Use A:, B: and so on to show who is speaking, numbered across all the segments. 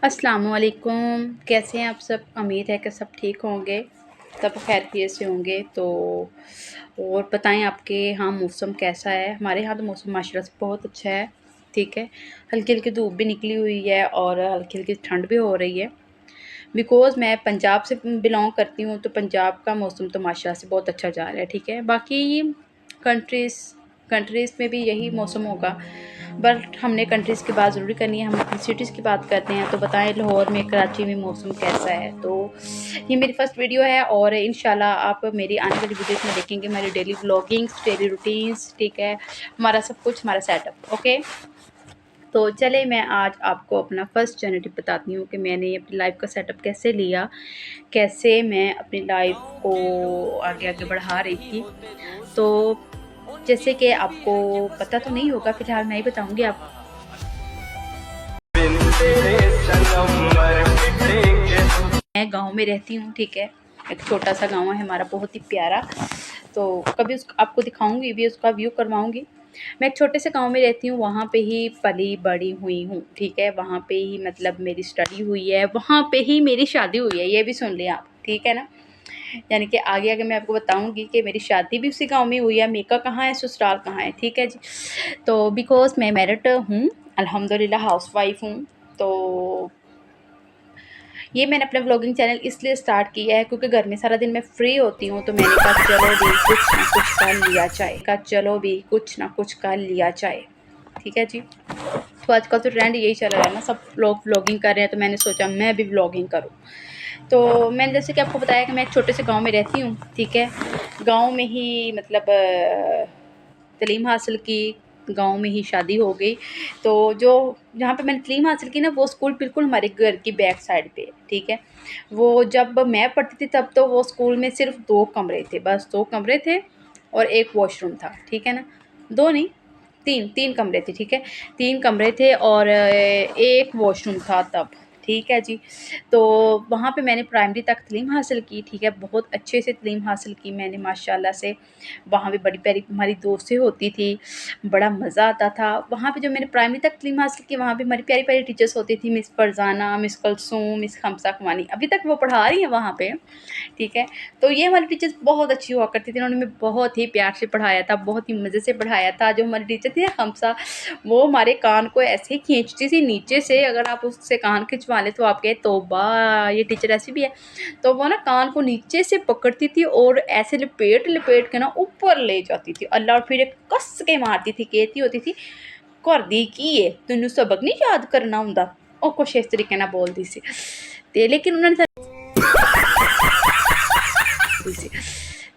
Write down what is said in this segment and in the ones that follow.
A: अस्सलामुअलैकुम। कैसे हैं आप सब? उम्मीद है कि सब ठीक होंगे, सब खैरियत से होंगे। तो और बताएं आपके यहाँ मौसम कैसा है? हमारे यहाँ तो मौसम माशाल्लाह से बहुत अच्छा है। ठीक है, हल्की हल्की धूप भी निकली हुई है और हल्की हल्की ठंड भी हो रही है। बिकॉज़ मैं पंजाब से बिलोंग करती हूँ, तो पंजाब का मौसम तो माशाल्लाह से बहुत अच्छा जा रहा है। ठीक है, बाकी कंट्रीज़ कंट्रीज़ में भी यही मौसम होगा, बट हमने कंट्रीज़ की बात ज़रूरी करनी है। हम अपनी सिटीज़ की बात करते हैं, तो बताएं लाहौर में, कराची में मौसम कैसा है। तो ये मेरी फ़र्स्ट वीडियो है और इंशाल्लाह आप मेरी आने वाली वीडियोज़ में देखेंगे मेरी डेली व्लॉगिंग्स, डेली रूटीन्स। ठीक है, हमारा सब कुछ, हमारा सेटअप। ओके, तो चले मैं आज आपको अपना फर्स्ट जर्नी बताती हूँ कि मैंने अपनी लाइफ का सेटअप कैसे लिया, कैसे मैं अपनी लाइफ को आगे आगे बढ़ा रही थी। तो जैसे कि आपको पता तो नहीं होगा, फिलहाल मैं ही बताऊंगी आपको। मैं गांव में रहती हूँ। ठीक है, एक छोटा सा गांव है हमारा, बहुत ही प्यारा। तो कभी आपको दिखाऊंगी भी, उसका व्यू करवाऊंगी। मैं एक छोटे से गांव में रहती हूँ, वहाँ पे ही पली बड़ी हुई हूँ। ठीक है, वहाँ पे ही मतलब मेरी स्टडी हुई है, वहाँ पे ही मेरी शादी हुई है। ये भी सुन लें आप, ठीक है ना। यानी कि आगे आगे मैं आपको बताऊंगी कि मेरी शादी भी उसी गांव में हुई है, मेका कहाँ है, ससुराल कहाँ है। ठीक है जी। तो बिकॉज मैं मैरिड हूँ, अल्हम्दुलिल्लाह हाउस वाइफ हूँ। तो ये मैंने अपना व्लॉगिंग चैनल इसलिए स्टार्ट किया है क्योंकि घर में सारा दिन मैं फ्री होती हूँ, तो मैंने कहा चलो भी कुछ ना कुछ कर लिया जाए, ठीक है जी। तो आजकल तो ट्रेंड यही चल रहा है ना, सब लोग व्लॉगिंग कर रहे हैं, तो मैंने सोचा मैं भी व्लॉगिंग करूँ। तो मैंने जैसे कि आपको बताया कि मैं एक छोटे से गांव में रहती हूँ। ठीक है, गांव में ही मतलब तलीम हासिल की, गांव में ही शादी हो गई। तो जो जहाँ पे मैंने तलीम हासिल की ना, वो स्कूल बिल्कुल हमारे घर की बैक साइड पे है। ठीक है, वो जब मैं पढ़ती थी तब तो वो स्कूल में सिर्फ 2 कमरे थे, बस 2 कमरे थे और एक वॉशरूम था। ठीक है ना, दो नहीं, तीन तीन कमरे थे। ठीक है, 3 कमरे थे और एक वॉशरूम था तब। ठीक है जी। तो वहाँ पे मैंने प्राइमरी तक तलीम हासिल की। ठीक है, बहुत अच्छे से तलीम हासिल की मैंने माशाल्लाह से। वहाँ पे बड़ी प्यारी हमारी दोस्तें होती थी, बड़ा मज़ा आता था। वहाँ पे जो मैंने प्राइमरी तक तलीम हासिल की, वहाँ पे हमारी प्यारी प्यारी टीचर्स होती थी, miss Farzana, miss Kalsoom, miss Khamsa Khawani, अभी तक वो पढ़ा रही हैं वहाँ पे। ठीक है, तो ये हमारी टीचर्स बहुत अच्छी हुआ करती थी, उन्होंने हमें बहुत ही प्यार से पढ़ाया था, बहुत ही मज़े से पढ़ाया था। जो हमारी टीचर थी ना खमसा, वो हमारे कान को ऐसे खींचती थी नीचे से, अगर आप उससे कान खिंचवा लें तो आप कहे तौबा, ये टीचर ऐसी भी है। तो वो ना कान को नीचे से पकड़ती थी और ऐसे लपेट लपेट के ना ऊपर ले जाती थी अल्लाह, और फिर एक कस के मारती थी, कहती होती थी घर दी की है, तेनू सबक नहीं याद करना हुंदा, और कुछ इस तरीके ना बोलती सी। ते लेकिन उन्होंने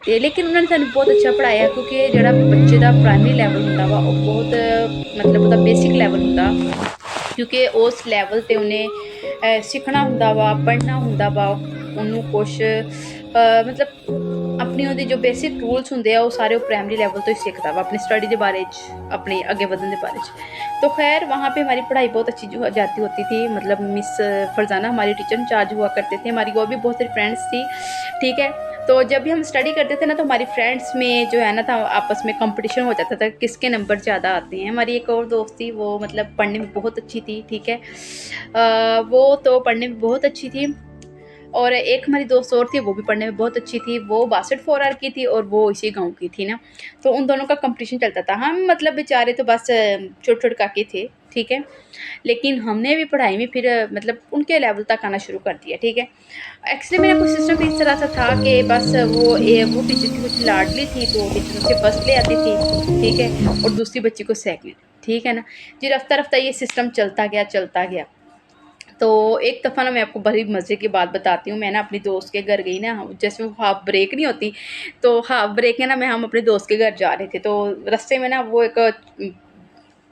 A: लेकिन उन्होंने सानू बहुत अच्छा पढ़ाया, क्योंकि ਜਿਹੜਾ ਬੱਚੇ ਦਾ ਪ੍ਰਾਇਮਰੀ ਲੈਵਲ ਹੁੰਦਾ ਵਾ ਉਹ ਬਹੁਤ ਮਤਲਬ ਉਹਦਾ ਬੇਸਿਕ ਲੈਵਲ ਹੁੰਦਾ, ਕਿਉਂਕਿ ਉਸ ਲੈਵਲ ਤੇ ਉਹਨੇ ਸਿੱਖਣਾ ਹੁੰਦਾ ਵਾ, ਪੜ੍ਹਨਾ ਹੁੰਦਾ ਵਾ, ਉਹਨੂੰ ਕੁਛ ਮਤਲਬ ਆਪਣੀ ਉਹਦੀ ਜੋ ਬੇਸਿਕ ਰੂਲਸ ਹੁੰਦੇ ਆ ਉਹ ਸਾਰੇ ਉਹ प्राइमरी लेवल तो ही सीखता वा, अपनी स्टडी के बारे अपने आगे बढ़ने के बारे। तो खैर वहाँ पे हमारी पढ़ाई बहुत अच्छी जो जाती होती थी, मतलब मिस फरजाना हमारी टीचर इंचार्ज हुआ करते थे, हमारी और भी बहुत सारी फ्रेंड्स थी। ठीक है, तो जब भी हम स्टडी करते थे ना, तो हमारी फ्रेंड्स में जो है ना था, आपस में कंपटीशन हो जाता था किसके नंबर ज़्यादा आते हैं। हमारी एक और दोस्त थी, वो मतलब पढ़ने में बहुत अच्छी थी। ठीक है, वो तो पढ़ने में बहुत अच्छी थी, और एक हमारी दोस्त और थी, वो भी पढ़ने में बहुत अच्छी थी, वो 62 4 की थी और वो इसी गांव की थी ना। तो उन दोनों का कंपटीशन चलता था। हम मतलब बेचारे तो बस छोटे छोटे काके थे। ठीक है, लेकिन हमने भी पढ़ाई में फिर मतलब उनके लेवल तक आना शुरू कर दिया। ठीक है, एक्चुअली मेरा कुछ सिस्टम इस तरह सा था कि बस वो टीचर की कुछ लाडली थी, तो टीचर उससे फर्स्ट ले आती थी। ठीक है, और दूसरी बच्ची को सेकंड। ठीक है ना जी, रफ्ता रफ्ता ये सिस्टम चलता गया चलता गया। तो एक दफ़ा ना मैं आपको बड़ी मज़े की बात बताती हूँ। मैं ना अपनी दोस्त के घर गई ना, जैसे वो हाफ़ ब्रेक नहीं होती, तो हाफ़ ब्रेक में ना मैं हम अपने दोस्त के घर जा रहे थे, तो रास्ते में ना वो एक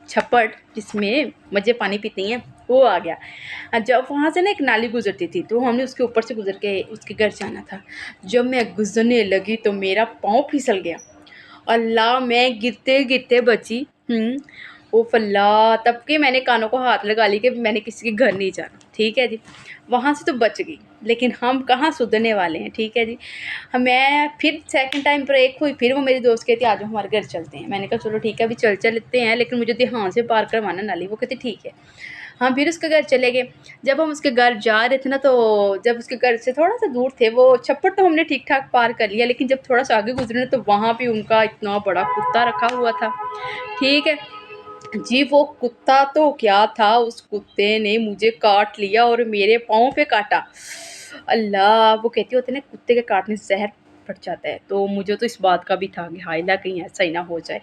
A: छप्पड़ जिसमें मज़े पानी पीती हैं, वो आ गया। जब वहाँ से ना एक नाली गुज़रती थी, तो हमने उसके ऊपर से गुज़र के उसके घर जाना था। जब मैं गुज़रने लगी तो मेरा पाँव फिसल गया, अल्लाह मैं गिरते-गिरते बची। ओफ़ अल्लाह! तब के मैंने कानों को हाथ लगा ली कि मैंने किसी के घर नहीं जाना। ठीक है जी, वहाँ से तो बच गई, लेकिन हम कहाँ सुधरने वाले हैं। ठीक है जी, मैं फिर सेकंड टाइम ब्रेक हुई, फिर वो मेरी दोस्त कहती आ जाओ हमारे घर चलते हैं। मैंने कहा चलो ठीक है, अभी चल लेते हैं, लेकिन मुझे ध्यान से पार करवाना नाली। वो कहती ठीक है। हम फिर उसके घर चले गए। जब हम उसके घर जा रहे थे ना, तो जब उसके घर से थोड़ा सा दूर थे, वो छप्पर तो हमने ठीक ठाक पार कर लिया, लेकिन जब थोड़ा सा आगे गुजरे तो वहाँ भी उनका इतना बड़ा कुत्ता रखा हुआ था। ठीक है जी, वो कुत्ता तो क्या था, उस कुत्ते ने मुझे काट लिया और मेरे पाँव पे काटा। अल्लाह! वो कहते होते हैं ना, कुत्ते के काटने से ज़हर फट जाता है, तो मुझे तो इस बात का भी था कि हाय अल्लाह कहीं ऐसा ही ना हो जाए।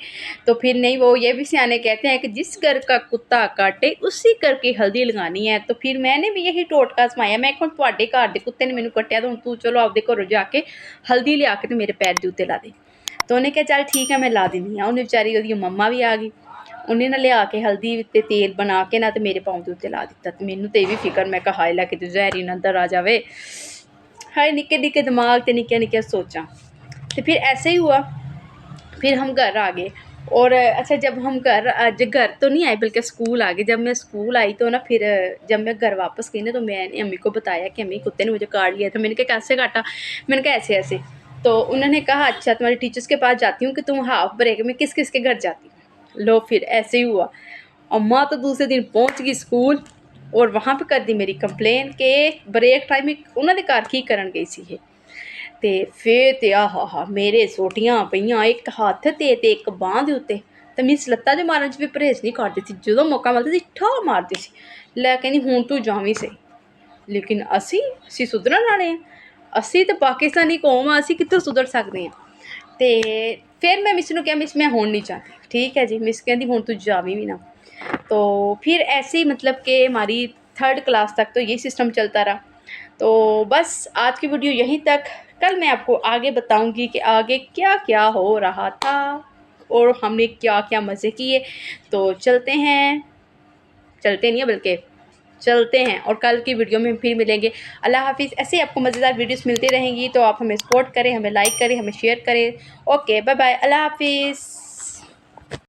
A: तो फिर नहीं, वो ये भी सियाने कहते हैं कि जिस घर का कुत्ता काटे उसी घर की हल्दी लगानी है। तो फिर मैंने भी यही टोटका आज़माया। मैं कहूँ तुहाडे घर दे कुत्ते ने मैनू कट्टिया, तो हुण तू चलो आपदे घरों जाके हल्दी लिया के ते मेरे पैर दे उत्ते ला दे। तो उन्हें कहा चल ठीक है मैं ला दिन्नी आं। उन्हें बेचारी ओहदी मम्मा भी आ गई। उन्हें ना लिया के हल्दी ते तेल बना के ना ते मेरे पाँव दे उत्ते ला दित्ता। ते मैनू ते एह भी फिकर, मैं कहा हाय अल्लाह किते ज़हर ही ना अंदर आ जावे। हाय निक्के निक्के दिमाग ते निक्कियां निक्कियां सोचां। तो फिर ऐसे ही हुआ। फिर हम घर आ गए। और अच्छा, जब हम घर तो नहीं आए बल्कि स्कूल आ गए। जब मैं स्कूल आई तो ना फिर जब मैं घर वापस गई ना, तो मैंने अम्मी को बताया कि अम्मी कुत्ते ने मुझे काट लिया था। मैंने कहा कैसे काटा? मैंने कहा ऐसे ऐसे। तो उन्होंने कहा अच्छा तुम्हारे टीचर्स के पास जाती हूँ कि तुम हाफ ब्रेक में किस किस के घर जाती हो। लो फिर ऐसे ही हुआ। अम्मा तो दूसरे दिन पहुँच गई स्कूल, और वहाँ पे कर दी मेरी कंप्लेन कि ब्रेक टाइम उन्होंने घर की करन गई सी ये। ते फिर ते आहा मेरे सोटियां पईयां एक हत्थ ते एक बांह दे उत्ते। ते मिस लत्तां ते मारन च भी परहेज नहीं करदी सी। ਜਦੋਂ मौका मिलदा सी ठा मारदी सी। ਲੈ ਕਹਿੰਦੀ ਹੁਣ ਤੂੰ ਜਾਵੀਂ ਸਹੀ। ਲੇਕਿਨ ਅਸੀਂ ਸੁਧਰਨ ਵਾਲੇ ਹਾਂ। ਅਸੀਂ ਤਾਂ ਪਾਕਿਸਤਾਨੀ ਕੌਮ ਆ, ਅਸੀਂ ਕਿੱਥੋਂ ਸੁਧਰ ਸਕਦੇ ਹਾਂ। ਤੇ ਫਿਰ ਮੈਂ ਮਿਸ ਨੂੰ ਕਿਹਾ ਮਿਸ मैं ਹੁਣ नहीं चाहती। ठीक है जी। मिस कहती ਹੁਣ तू जावी भी ना। तो फिर ऐसे ही मतलब कि हमारी 3rd क्लास तक तो यही सिस्टम चलता रहा। तो बस आज की वीडियो यहीं तक। कल मैं आपको आगे बताऊंगी कि आगे क्या क्या हो रहा था और हमने क्या क्या मज़े किए। तो चलते नहीं है बल्कि चलते हैं, और कल की वीडियो में फिर मिलेंगे। अल्लाह हाफिज़। ऐसे ही आपको मज़ेदार वीडियोस मिलती रहेंगी, तो आप हमें सपोर्ट करें, हमें लाइक करें, हमें शेयर करें। ओके बाय बाय, अल्लाह हाफिज़।